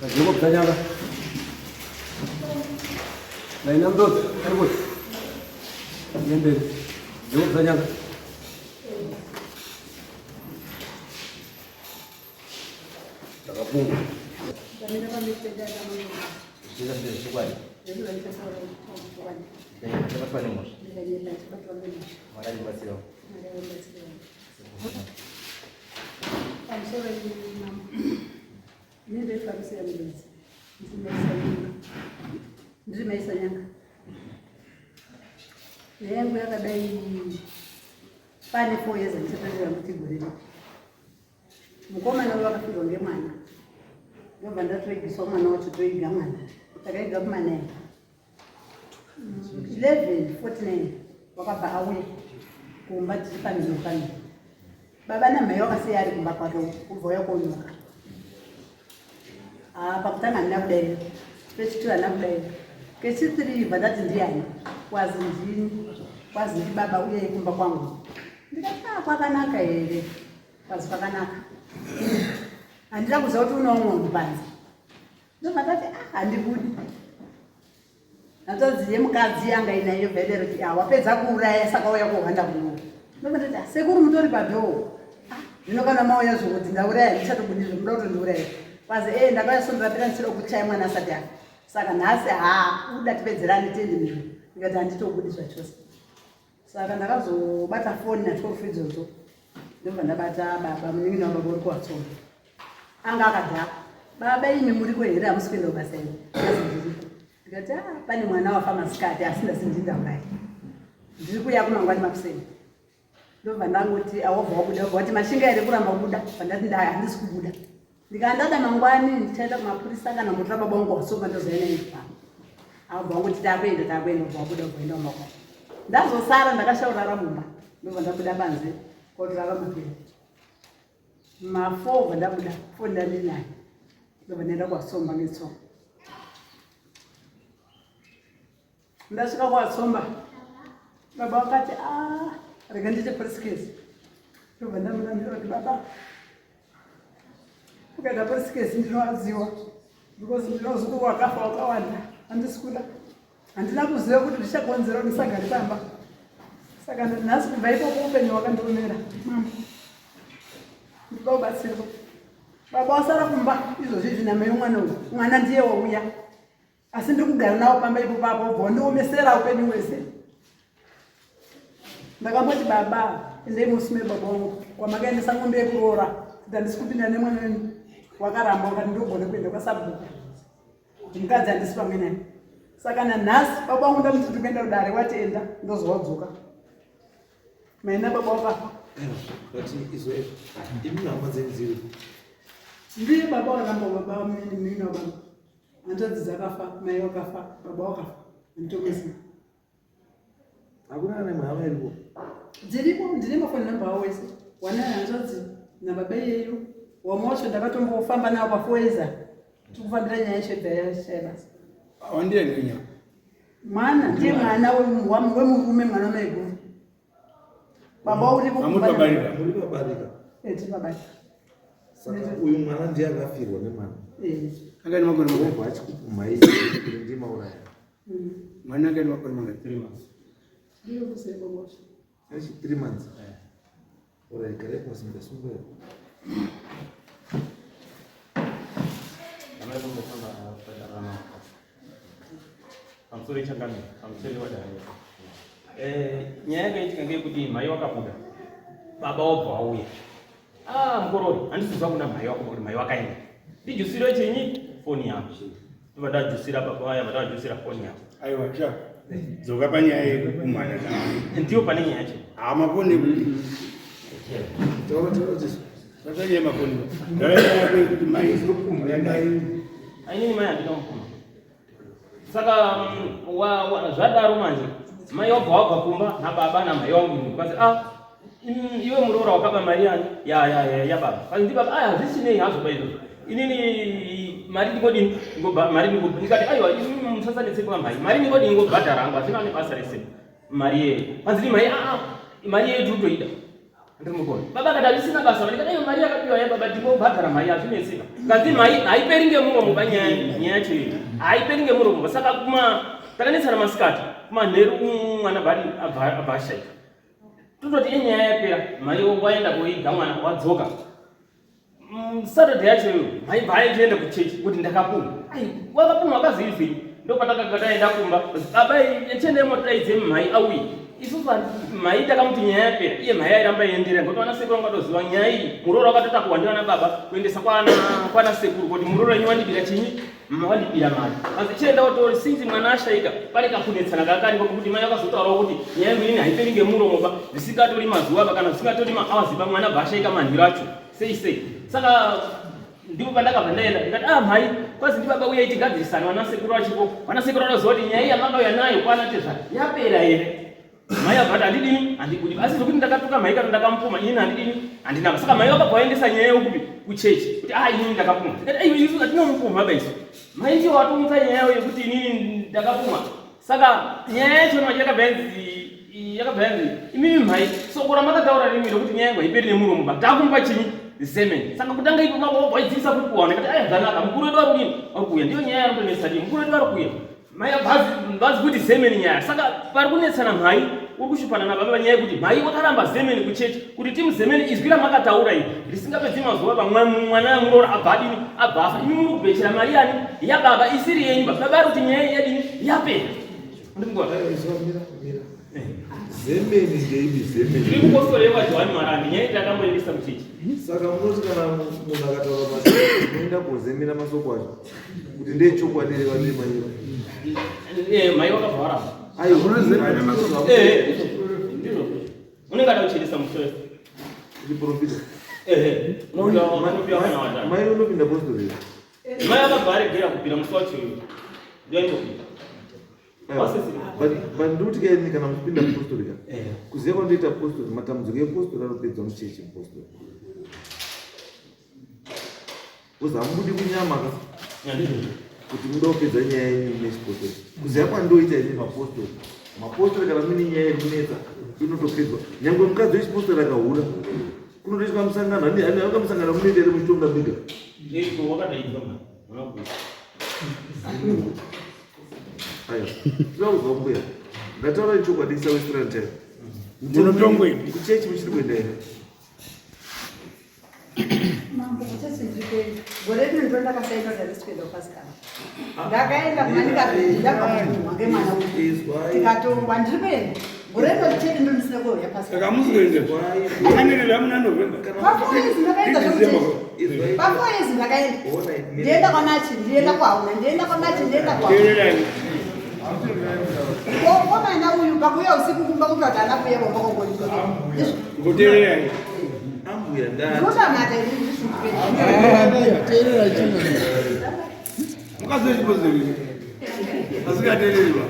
Jumbo Tanyanga. Lainam Dot, Airwood. Jumbo Tanyanga. Takapung. I'm sorry, need a family ambulance. This is my son. Then we have a baby 4 years and separated. Mukoma na waka figonge mana. Governor trade soma na watu trade gamana. Takai government 11:49 wakaba awe kumba tsipani lokani. Baba na mayoka si yari kumba kwa kuvoya kunyuka. Pakutana nabudai. Page 2 anabudai. Kesi 3 badati ndiani. Kwazi baba uye kumba kwangu. Ndikata kwakanaka ere. Kwazi kwakanaka. Andira kuza kuti unoomwe panzi. Ndobatati handibudi. Natodziye mukadzi yanga inayo vedero kuti wapedza kuuraya saka uya kuhanda kuno. Ndobatati sekuru mutori padho. Zvino kana mauya zvokuti ndauraya ndichatobudizvo muda kuti ndiuraya. Kwazi ndakasondera pera ndisiro kuchaya mwana asati afa. Saka nhasi uda tipedzerane tende mizvo. Ndikati handitobudi zvachose. Saka ndakazobata foni na 12 idzodzo. Ndobva ndabata baba munin'ina wababa uri kuwatsonga. Anga akadhaka. Baba imi muri kwehera hamusi kuenda kubasa ino. Ndikati pane mwana wafa masikati asi ndasindindaurayi. Ndiri kuya kumangwani makuseni. Ndobva ndangoti awobva wabuda kuti mashinga ere kuramba kubuda. Pandati handisi kubuda. Ndikandada mangwani ndichaenda kumapurisa kana mutora baba wangu wasonga ndozoenda nechipano. Awobva wanguti takuenda wabuda kuenda kumakwa. Ndazosara ndakashaurara mumba. Ndobva ndabuda panze kotorara mapiri. Ma4 ndabuda 4 ndandinayo. Ndobva ndaenda kwaSomba ngetsoka. Ndasvika kwaSomba. Baba wakati rega ndiite purisikezi. Ndobva ndamudambira kuti baba ukaenda purisikezi ndinowadziwa. Because ndinozukuru wakafa wakawanda. Handisi kuda. Handina kuziva kuti zvichakonzera kuti ndisagare pamba. Saka nhasi kubva ipopo upenyu hwakandiomera. Ndinoda kubatsirwa. Baba wasara kumba izvozvi zvinamai umwana uyu. Mwana ndiye wauya. Asi ndiri kugara nawo pamba ipopapo ubva ndiomesera upenyu hwese. Ndakamboti baba endei musume baba wangu wamakaendesa ng'ombe yekuroora kuti handisi kupinda nemwana wenyu wakaramba ukati ndogone kuenda kwasabhuku. Mukadzi handisi pamwe naye. Saka nanhasi baba wangu ndamuti ndiri kuenda kudare wati enda ndozowadzoka. Maina baba wakafa. Kuti izvo imi hama dzenyu dziri. Ndiye baba waramba baba munin'ina wababa. Hanzvadzi dzakafa, mai wakafa, baba wakafa. Handitokuziva. Hakuna kana hama iripo. Dziripo ndine mafoni namba awo wese. Wanaye hanzvadzi nababa iyeyo. Wamwe wacho ndakatombofamba nawo paFoeza. Tikufambira nyaya yeshe yashayabasa. Ndiye nginya. Mwana ndiye mwana wemurume mwana wamaiguru. Baba uripo Amutobarika. Mulibabarika. Tibabarika. Saka uyu mwana ndiye akafirwa nemwana. Angani makore makore. Obva achikupumaisa kuti ndimauraya. Mwana angani makore makore 3 months. Ndiyo kusema mosha. Achi 3 months. Ora ikare kwasingasunga. Amsuri changani, amsuri wadai. Nyaya yaitika ngeyekuti mai wakabuda. Baba wabva wauya. Mukorori, handisiziva kuna mai wako kuti mai wakaenda. Ndijusiro chenyi foni yangu. Ndobva ndajusira baba vaya, ndajusira foni yangu. Aiwa cha. Dzoka panyaya yekumhanya nayo. Ndiyo pane nyaya yacho. Mafoni kuti. Zvakanyaya mafoni. Ndaya kuti mai izokuma yandai. Ainini mai handina mukuma. Saka zvadaro manje. Mai wabva kumba nababa namai wangu kwazi iwe muroora wakaba mari yani ya baba. Kwazi ndi baba hazvisinei hazvo izvozvo. Inini mari ndingodini mari ndikati aiwa ini musasanetseka mai. Mari ndingodini ngobhadhara hangu asina nebasa rese. Mari ye. Kwazi ndi mai mari yedu toida. Ndimukona. Baba kadalisina basa valikana iyo mari yakapiwa yababa ndimobhadhara mari yazvinesika. Ngazi mai haiperi ngemuromo panyaya chii. Haiperi ngemuromo. Saka takanetsana masikati kumanheru mwana bari abva ashaika. Tototi inyaya yapera mai waenda koiga mwana wadzoka. Saturday yacho mai bhaye tiende kuchechi kuti ndakapuma. Wakapuma akazivi ndopatakaenda kumba. Baba tiende motidaidze mai auye. Isusu mai takamuti nyaya yapera iye mai airamba yendera ngokuti vana sekuru vangadoziva nyaya iyi muroora wakatotakurwa ndivana baba kuendesa kwana sekuru kuti muroora inyi wandibira chinyi wandibira mari asi chienda kuti sinzi mwana ashaika pane kakunetsana kakariko kuti mai akazotaurawo kuti nyaya yangu ini haiperi ngemuromo pa zvisingatori mazuva pa kana zvisingatori maawazi pa mwana bvaashaika manhiro acho sei saka ndipo pandakabva ndaenda ndikati mai kwazi ndi baba uye tigadzirisana vana sekuru achipo vana sekuru vanoziva kuti nyaya iyi yamakauya nayo kwanatezva yapera here. Mai abata handidini handikudi asi zvokuti ndakatuka mai kana ndakamupuma ini handidini handinaba saka mai vakabva vaendesa nyaya yokupi kuchechi kuti inini ndakapuma tikati isu hatinomupuma baisu mai ndiwo watomutsa nyaya yekuti inini ndakapuma saka nyaya yacho macho yakabva yanzi imimi mai soko ramakataura rimi rokuti nyaya yangu haiperi nemuromo ba takumupa chinyi semeni saka kutanga ipo mabwaidzisa kuti kuwana kuti zvanaka mukuru wedu ari kuuya ndiyo nyaya yari kunetsa dii mukuru wedu ari kuuya mai bhazi kuti zemeni nyaya saka pari kunetsana mai uri kushupana nababa panyaya yekuti mai wakaramba zemeni kuchechi kuti timu zemeni izwi ramakataura iri risingapedzi mazuva mwana muroora abvadini abvafa imi muri kubhechera mari yani yababa isiri yenyu baba ari kuti nyaya yadini yapera zemeni ngeimi zemeni iri kukosorewa Johani Marandi nyaya itakamboendesa kuchechi saka munoti kana munhu akataura masoko unoenda kozemera masoko acho kuti ndechokwadi revanemanyiva mai wakabva waramba unenge ada kuchenesa musoro ndiprofita mai unopinda postori mai akabva aregera kupinda musi wacho ndoaitopinda ndikuti kaini kana muchipinda mupostori ka kuziva kwandoita postori matambudziko epostori anopedza muchechi mupostori uzi hamubudi kunyama ka kuti muda kupedza nyaya yenyu nechipostori kuziva kwandoita ini mapostori kana mune nyaya yemunetsa inotopedzwa nyangwe mukadzi wechipostori akahura kunotoitwa musangano hanga musangano munoita iri muchitonga biga aya tirauzwa mbuya ndataura nechokwadi isa western time munotongweni kuchechi muchiri kuenda here gore rino ndo ndakasaenda darisipeda pasikana ndakaenda kumanikandabvakutumwa ngemwana tikatongwa ndiri kuenda gore rino chete ndo ndisina kuuya pasikana kamuziende akanenera munandovenda pafoyezi ndakaenda zvokuchechi pafoyezi ndakaenda ndienda kwanachi ndienda kwauna ndienda kwanachi ndienda kwauna komaina uyu kakuya usiku kumba kuti ati anakuya kwambakongolisa ngoteererani ambuya ndotamata mukazi wechipozeri asikateereriwa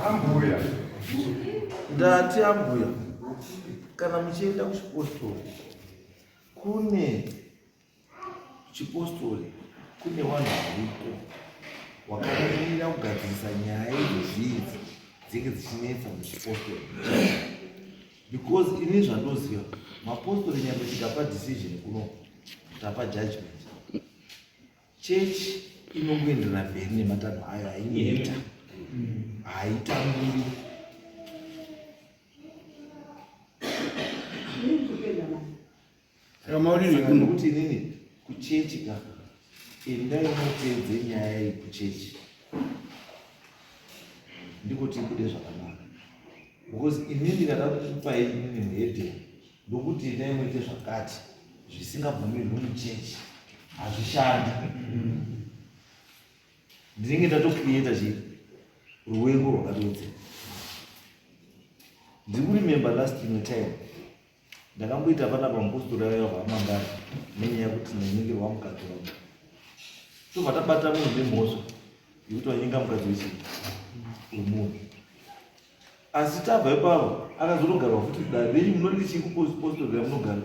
ambuya ndati ambuya kana muchienda kuchipostori kune chipostori kune vanhu varipo wakamirira kugadzirisa nyaya idzi dzinge dzichinetsa muchipostori because ini zvandoziva mapostori nyangwe tikapa decision kuno tapa judgment chechi inongoenderera mberi nematanho ayo ainoita haitambiri nokuti inini kuchechi ka endai mutedze nyaya iyi kuchechi ndiko tibude zvakanaka because inini ndikada kupai inini nhedhe ndokuti endai muite zvakati zvisingabvumirwi muchechi hazvishandi ndinenge ndatocreata chii ruvengo rwakatodzera ndiri kurimember last time ndakamboita pana pamupostori ayo hwamangani nenyaya yekuti ndanyengirwa mukadzi wangu tobva tabata munhu nemhosva yekuti wanyenga mukadzi wechii wemunhu asi tabva ipapo akazonogarwa futi dare renyu munoti chii kupostori ramunogara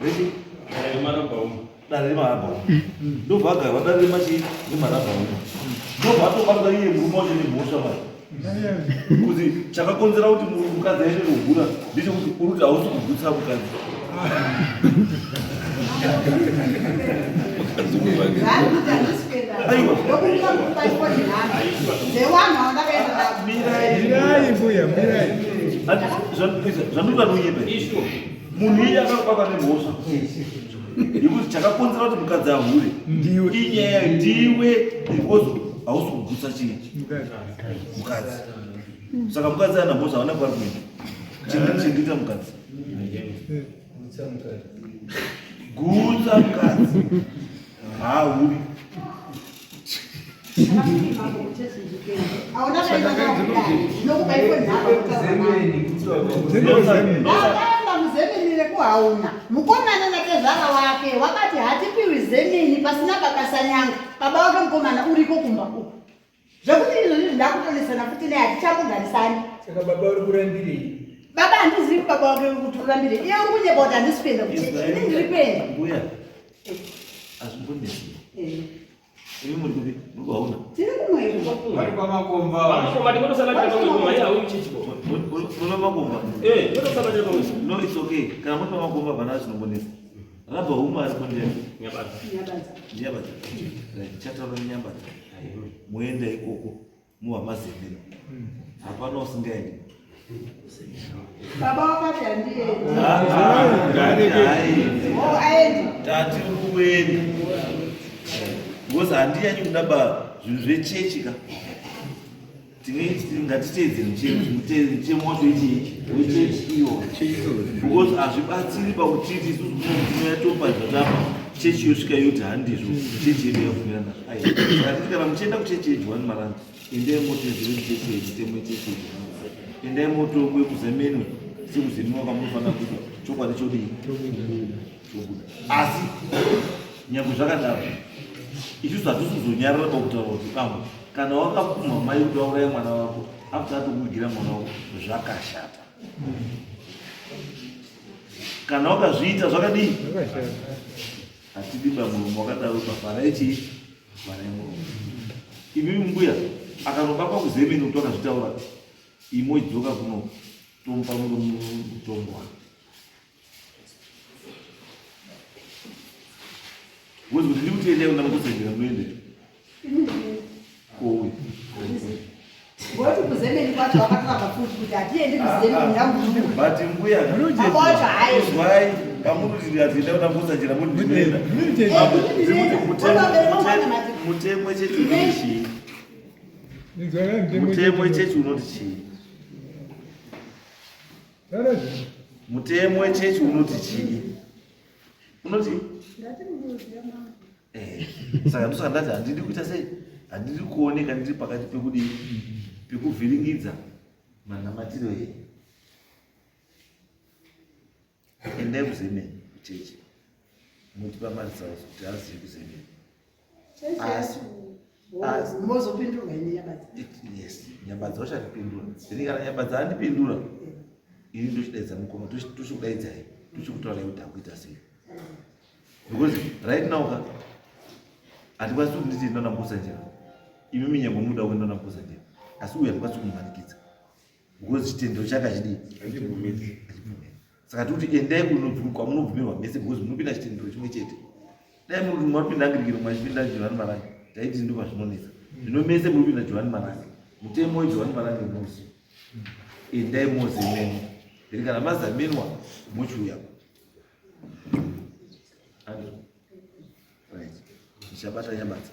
rechi dare remarabhaumu ndobva agarwa dare remachii remarabhaumu ndobva atobatwa iye murume wacho nemhosva mai kuti chakakonzera kuti mukadzi aende kugura ndechekuti uri kuti hausi kugutsa mukadzi. Zvandoda noyepe munhu iye akakubaka nemhosva yekuti chakakonzera kuti mukadzi ahure inyaya ndiwe because hausi kugutsa chii mukadzi. Saka mukadzi ana mhosva haana kwari kuenda chindiita mukadzi gutsa mukadzi haahuri. Muzemeni kuhauna mukomana natezvara wake wakati hatipiwi zemeni pasina bakasanyanga baba wake mukomana uriko kumba uku zvekuti izvozvi ndakutonesana futi naye hatichamugarisani. Saka baba uri kurambirei? Baba handizivi baba wake kuti urambire iye uri kunyeba kuti handisi kuenda kuchechi ini ndiri kuenda. Mbuya hazvimbonesi imi muri kupi muri kuhauna tiri kumwe Vari kwamakomba. Makomba ndinotosala chakoma iya uri chichi. muno makomba ndotosala chakoma. no it's okay kana muri pamakomba pana zvinombonesa akabva huma ari kondera Nyabadza. nyabadza chataura nyabadza muenda ikoko muhamazemeni hapana usingaendi. baba wakati handiendi Hayi aendi tati kuweni because handiyanyi kudaba zvinhu zvechechi ka ngatiteedzere mutemo wacho wechechi iyo because hazvibatsiri pakuti isusu tinoyatopa zvatapa chechi yosvika yoti handizvo chechi yedu yavumira nazvo saka titi kana muchienda kuchechi yeJohani Maranga endai motedzere chechi yechitemo chechi yeJohani endai motongwe kuzemeni sekuzemeni wakamunofanira kuti chokwadi chodii chobuda asi nyange zvakadaro isusu hatisi kuzonyarara pakutaura kuti pamwe kana wakapfuma mai kuti wauraya mwana wako after atokugira mwana wako zvakashata. Kana wakazviita zvakadii hatidimba muromo wakadaro pafara ichi fara yemuromo. Imimi mbuya akanobakwa kuzemeni kuti wakazvitaura imo idzoka kuno tompa mutombo wezi kuti ndikuti enda kunamukusengera muende kowe ngoti kuzemeni kwacho wakataka futi kuti hatiendi kuzemeni ndamutu but mbuya abacho hayi zvai pamuti atienda kunamukusengera muti ndinoenda mutemwe chechi unoti chii mutemwe chechi unoti chii mutemwe chechi unoti chii unoti saka ndosaka ndati handidi kuita sei handidi kuoneka ndiri pakati pekudii pekuvhiringidza manamatiro edu. Endai kuzemeni kuchechi motipa marisaus kuti azive kuzemeni asi mozopindurwa ine nyabadza. Yes, nyabadza wachatipindura ini kana nyabadza andipindura ini ndochidaidza mukoma tochikudaidzai tochikutaurai kuti akuita sei because right now ka hatikwanisi kuti nditi ndona mukusanjira imimi nyange muda kuenda namukusanjira asi uyu hatikwanisi kumumanikidza because chitendero chakachidii achibvumiri. Saka tikuti endai kwamunobvumirwa mese because munopinda chitendero chimwe chete. Dai muri munopinda Angirikeni mwachipinda Johani Maranga taiti ndo pazvinonesa zvino mese muripinda Johani Maranga mutemo weJohani Maranga inosi endai mozemeni iri kana mazamenwa muchiuya right nichabata nyabadza